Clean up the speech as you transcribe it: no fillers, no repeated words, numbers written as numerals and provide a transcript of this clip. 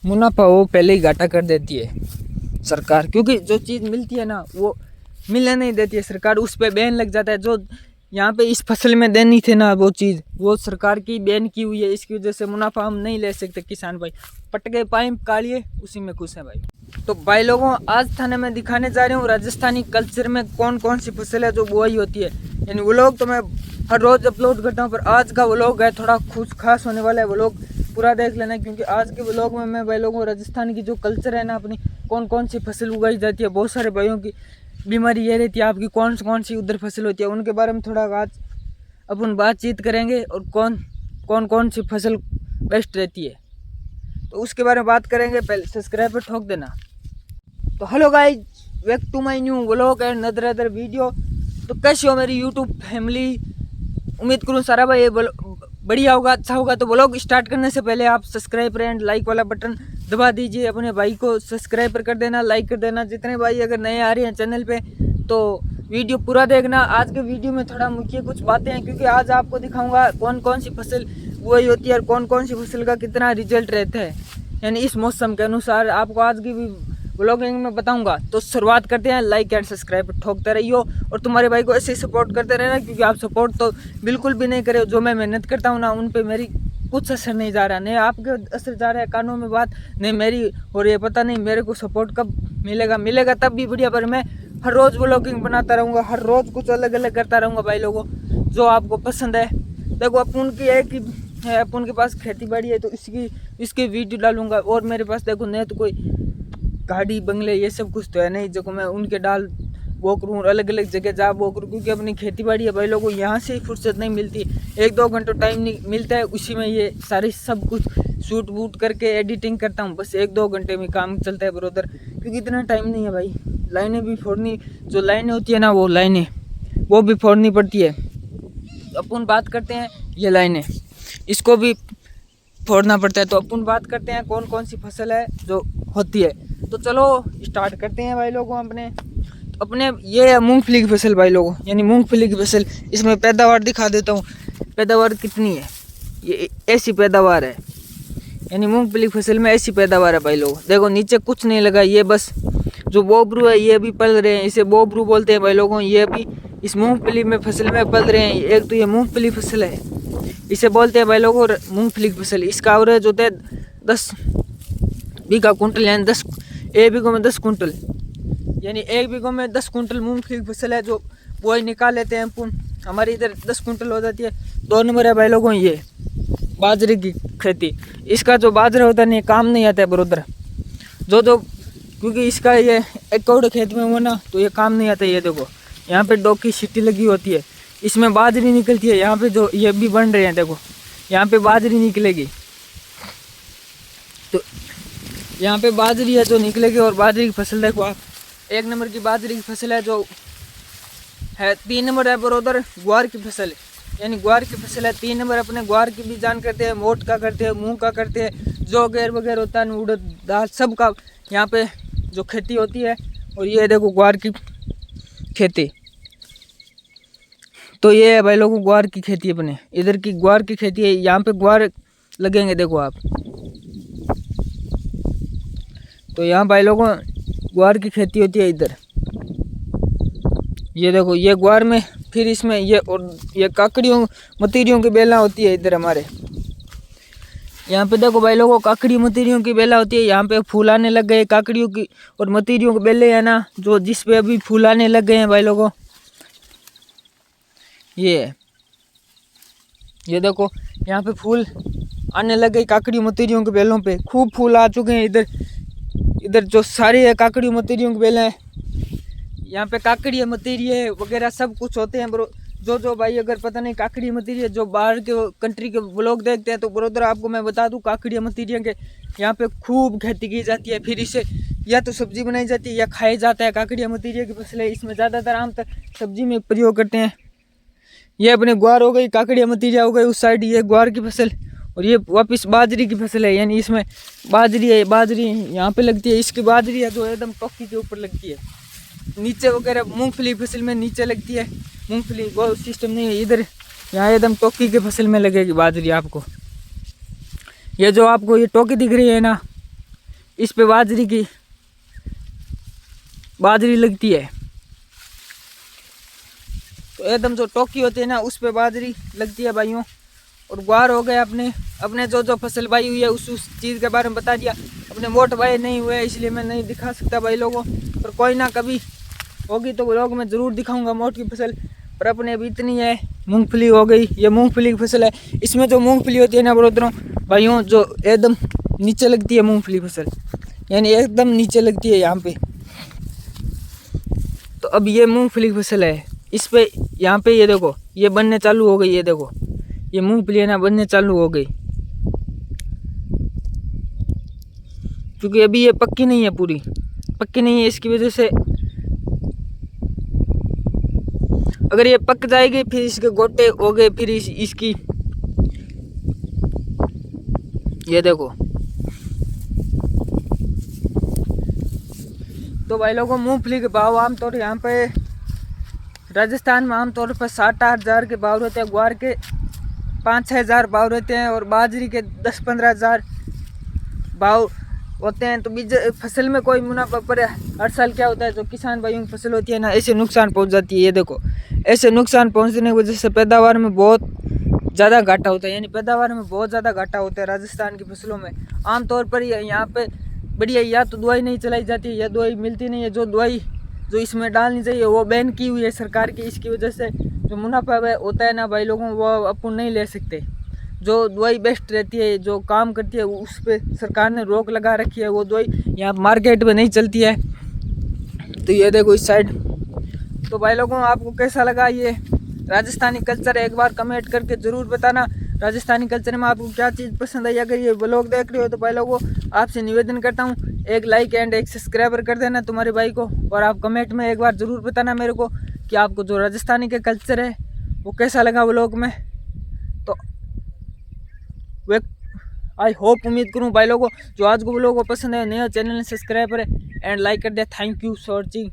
मुनाफा वो पहले ही घाटा कर देती है सरकार, क्योंकि जो चीज़ मिलती है ना वो मिलने नहीं देती है सरकार, उस पर बैन लग जाता है। जो यहाँ पे इस फसल में देनी थी ना वो चीज़, वो सरकार की बैन की हुई है, इसकी वजह से मुनाफा हम नहीं ले सकते किसान भाई। पट गए पाइप कालिए, उसी में खुश हैं भाई। तो भाई लोगों, आज थाने में दिखाने जा रहा हूँ राजस्थानी कल्चर में कौन कौन सी फसल है जो बुआई होती है। यानी व्लॉग तो मैं हर रोज़ अपलोड करता हूँ, पर आज का व्लॉग है थोड़ा खुश खास होने वाला है। व्लॉग पूरा देख लेना, क्योंकि आज के व्लॉग में मैं भाई लोगों राजस्थान की जो कल्चर है ना अपनी, कौन कौन सी फसल उगाई जाती है, बहुत सारे भाइयों की बीमारी ये रहती है आपकी कौन सी उधर फसल होती है, उनके बारे में थोड़ा आज अपन बातचीत करेंगे, और कौन सी फसल बेस्ट रहती है तो उसके बारे में बात करेंगे। पहले सब्सक्राइब पर ठोक देना। तो hello guys, welcome to my new vlog and other video. तो कैसी हो मेरी यूट्यूब फैमिली, उम्मीद करूँ सारा भाई बढ़िया होगा, अच्छा होगा। तो व्लॉग स्टार्ट करने से पहले आप सब्सक्राइब एंड लाइक वाला बटन दबा दीजिए, अपने भाई को सब्सक्राइब कर देना, लाइक कर देना। जितने भाई अगर नए आ रहे हैं चैनल पे तो वीडियो पूरा देखना। आज के वीडियो में थोड़ा मुख्य कुछ बातें हैं, क्योंकि आज आपको दिखाऊंगा कौन सी फसल बुआई होती है और कौन सी फसल का कितना रिजल्ट रहता है, यानी इस मौसम के अनुसार आपको आज की भी व्लॉगिंग में बताऊंगा। तो शुरुआत करते हैं। लाइक एंड सब्सक्राइब ठोकते रहियो, और तुम्हारे भाई को ऐसे ही सपोर्ट करते रहना, क्योंकि आप सपोर्ट तो बिल्कुल भी नहीं करे। जो मैं मेहनत करता हूँ ना उन पे मेरी कुछ असर नहीं जा रहा, नहीं आपके असर जा रहा है कानों में बात, नहीं मेरी। और ये पता नहीं मेरे को सपोर्ट कब मिलेगा तब भी बढ़िया, पर मैं हर रोज़ व्लॉगिंग बनाता रहूँगा, हर रोज़ कुछ अलग अलग करता रहूँगा भाई लोगों, जो आपको पसंद है। देखो अपन की है कि अपन के पास खेती बाड़ी है तो इसकी वीडियो डालूंगा, और मेरे पास देखो नहीं तो कोई गाड़ी बंगले ये सब कुछ तो है नहीं जो मैं उनके डाल वो करूँ, अलग अलग जगह जा वो करूँ, क्योंकि अपनी खेती बाड़ी है भाई लोगों, यहाँ से ही फुर्सत नहीं मिलती। 1-2 घंटे टाइम नहीं मिलता है, उसी में ये सारी सब कुछ शूट वूट करके एडिटिंग करता हूँ, बस 1-2 घंटे में काम चलता है ब्रदर, क्योंकि इतना टाइम नहीं है भाई। लाइनें भी फोड़नी, जो लाइनें होती है ना वो लाइनें वो भी फोड़नी पड़ती है। अपन बात करते हैं ये लाइनें, इसको भी फोड़ना पड़ता है। तो अपन बात करते हैं कौन सी फसल है जो होती है। तो चलो स्टार्ट करते हैं भाई लोगों। अपने ये है मूंगफली की फसल भाई लोगों, यानी मूंगफली की फसल। इसमें पैदावार दिखा देता हूँ, पैदावार कितनी है। ये ऐसी पैदावार है, यानी मूंगफली की फसल में ऐसी पैदावार है भाई लोगों। देखो नीचे कुछ नहीं लगा, ये बस जो बोबरू है ये भी पल रहे हैं, इसे बोबरू बोलते हैं भाई लोगों। ये भी इस मूंगफली में फसल में पल रहे हैं। एक तो ये मूंगफली फसल है, इसे बोलते हैं भाई लोगों मूंगफली की फसल। इसका एवरेज होता है 10 बीघा कुंटल, यानी 1 बीघों में 10 कुंटल, यानी 1 बीघों में 10 कुंटल मूंगफली की फसल है जो वही निकाल लेते हैं अपन। हमारे इधर 10 कुंटल हो जाती है। 2 नंबर है भाई लोगों ये बाजरे की खेती। इसका जो बाजरा होता है नहीं काम नहीं आता है ब्रदर, जो क्योंकि इसका ये एकड़ खेत में हो ना तो ये काम नहीं आता है। ये देखो यहाँ पे डोकी सीटी लगी होती है, इसमें बाजरी निकलती है। यहाँ पे जो ये भी बन रहे हैं देखो, यहाँ पे बाजरी निकलेगी, तो यहाँ पे बाजरी है जो निकलेगी। और बाजरी की फसल देखो आप, 1 नंबर की बाजरी की फसल है जो है। 3 नंबर है बरोबर ग्वार की फसल, यानी ग्वार की फसल है 3 नंबर। अपने ग्वार की भी जान करते हैं, मोट का करते हैं, मूंग का करते हैं, जो गैर वगैरह होता है, उड़द दाल सब का यहाँ पे जो खेती होती है। और ये देखो ग्वार की खेती, तो ये है भाई लोगों ग्वार की खेती अपने इधर की ग्वार की खेती है। यहाँ पे ग्वार लगेंगे देखो आप, तो यहाँ भाई लोगों ग्वार की खेती होती है इधर। ये देखो ये ग्वार में, फिर इसमें ये और ये काकड़ियों मतीरियों की बेला होती है इधर हमारे। यहाँ पे देखो भाई लोगों काकड़ी मतीरियों की बेला होती है। यहाँ पे फूल आने लग गए काकड़ियों की और मतीरियों के बेले है ना, जो जिस पे अभी फूल आने लग गए हैं भाई लोगों। ये देखो यहाँ पे फूल आने लग गए काकड़ी मतीरियों के बेलों पे, खूब फूल आ चुके हैं इधर जो सारे है काकड़ी मतीरियों के बेले हैं। यहाँ पे काकड़ी मतीरिये वगैरह सब कुछ होते हैं ब्रो। जो भाई अगर पता नहीं काकड़ी मतीरिये जो बाहर के कंट्री के व्लॉग देखते हैं तो ब्रोदर आपको मैं बता दूं काकड़ी मतीरिये के यहाँ पे खूब खेती की जाती है। फिर इसे या तो सब्जी बनाई जाती है या खाया जाता है। काकड़ी मतीरिये की फसलें इसमें ज़्यादातर आमतौर सब्जी में प्रयोग करते हैं। ये अपने ग्वार हो गई, काकड़ी मतीरिया हो गई उस साइड, ये ग्वार की फसल। और ये वापस बाजरी की फसल है, यानी इसमें बाजरी है, बाजरी यहाँ पे लगती है। इसकी बाजरी है जो एकदम टोकी के ऊपर लगती है, नीचे वगैरह मूंगफली फसल में नीचे लगती है मूंगफली, वो सिस्टम नहीं है इधर। यहाँ एकदम टोकी के फसल में लगेगी बाजरी आपको। ये जो आपको ये टोकी दिख रही है ना, इस पे बाजरी लगती है। तो एकदम जो टोकी होती है ना उस पे बाजरी लगती है भाइयों। और ग्वार हो गए अपने जो फसल बाई हुई है उस चीज़ के बारे में बता दिया। अपने मोट भाई नहीं हुए इसलिए मैं नहीं दिखा सकता भाई लोगों, पर कोई ना कभी होगी तो व्लॉग में ज़रूर दिखाऊंगा मोट की फसल। पर अपने अभी इतनी है। मूंगफली हो गई, ये मूंगफली की फसल है। इसमें जो मूंगफली होती है ना बरोदरों भाइयों, जो एकदम नीचे लगती है मूंगफली फसल, यानी एकदम नीचे लगती है यहाँ पे। तो अब ये मूंगफली की फसल है, इस पे यहाँ पे ये देखो ये बनने चालू हो गई। ये देखो ये मूंगफली है ना बनने चालू हो गई, क्योंकि अभी ये पक्की नहीं है, पूरी पक्की नहीं है। इसकी वजह से अगर ये पक जाएगी फिर इसके गोटे हो गए, फिर इसकी ये देखो। तो भाई लोगों मूंगफली के भाव आमतौर यहाँ पे राजस्थान में आमतौर पर 7-8 हज़ार के भाव रहते हैं, ग्वार के 5-6 हज़ार भाव रहते हैं और बाजरी के 10-15 हज़ार भाव होते हैं। तो बीज फसल में कोई मुनाफा पर हर साल क्या होता है, जो किसान भाइयों की फसल होती है ना ऐसे नुकसान पहुंच जाती है। ये देखो ऐसे नुकसान पहुंचने की वजह से पैदावार में बहुत ज़्यादा घाटा होता है, यानी पैदावार में बहुत ज़्यादा घाटा होता है राजस्थान की फसलों में। आमतौर पर यहाँ पे बढ़िया या तो दवाई नहीं चलाई जाती है या दवाई मिलती नहीं है। जो दवाई जो इसमें डालनी चाहिए वो बैन की हुई है सरकार की। इसकी वजह से जो मुनाफा होता है ना भाई लोगों वो अपन नहीं ले सकते। जो दवाई बेस्ट रहती है, जो काम करती है, उस पर सरकार ने रोक लगा रखी है। वो दवाई यहाँ मार्केट में नहीं चलती है। तो ये देखो इस साइड। तो भाई लोगों आपको कैसा लगा ये राजस्थानी कल्चर, एक बार कमेंट करके ज़रूर बताना राजस्थानी कल्चर में आपको क्या चीज़ पसंद आई। अगर ये व्लॉग देख रहे हो तो भाई लोगों आपसे निवेदन करता हूँ एक लाइक एंड एक सब्सक्राइबर कर देना तुम्हारे भाई को। और आप कमेंट में एक बार ज़रूर बताना मेरे को कि आपको जो राजस्थानी का कल्चर है वो कैसा लगा व्लॉग में। तो वे आई होप उम्मीद करूँ भाई लोगों जो आज को व्लॉग को पसंद है, नया चैनल ने सब्सक्राइब करें एंड लाइक कर दिया। Thank you for watching.